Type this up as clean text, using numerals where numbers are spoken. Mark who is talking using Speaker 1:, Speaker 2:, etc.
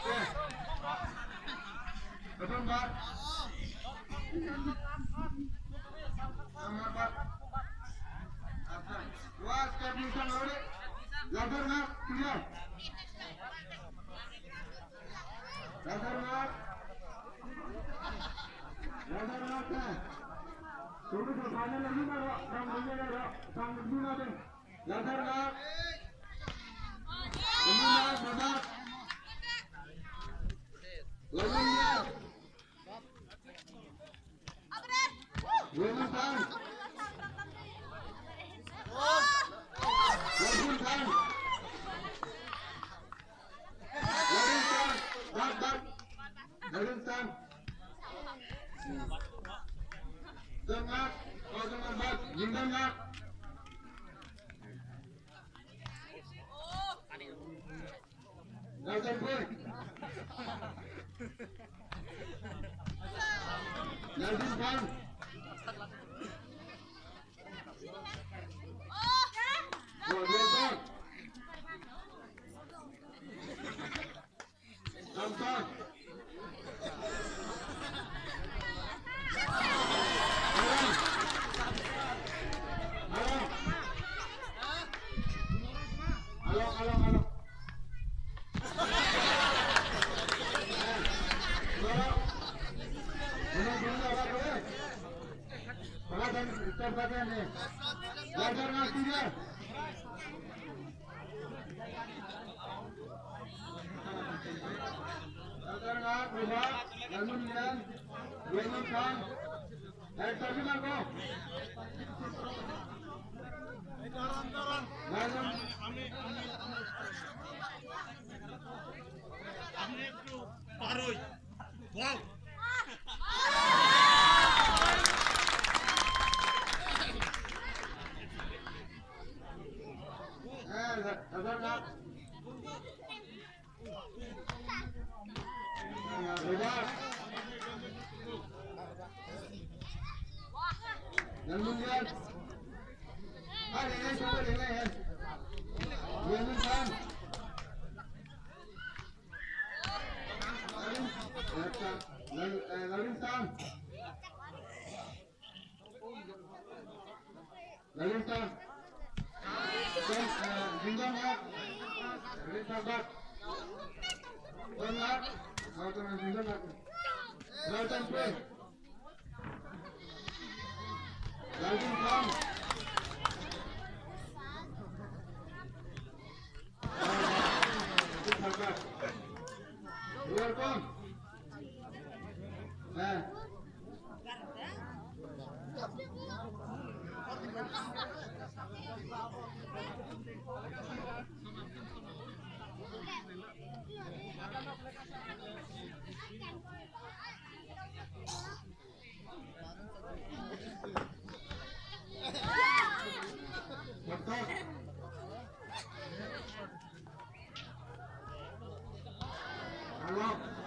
Speaker 1: Betul Pak. Pak. Luas kebiasaan lori. Lagar nak tidak. Lagar nak. Lagar nak. Suruh berpanen lagi nak. Rambutnya nak. Rambutnya nak. Lagar nak. Ini nak badak. Lagarnya. Lagar kan. Lagan Dengar, kau dengar bat, jindannya. Lagan pun. Lagan kan. Sampai. Halo. Lagar ngasihnya. Lagar ngas, berubah, lalu nian, lalu kan, tadi mana kau? Lalu,
Speaker 2: Paroi, wow.
Speaker 1: lagar ngas. Berubah. Lalu nian. Ini coba ini. Lalu kan. Lalu kan. Lalu kan. Jindan ya. Lalu sahabat. Benar. Kau jangan jindan aku. Lalu tempe. Lalu kan. Sahabat. Luar kom. Halo.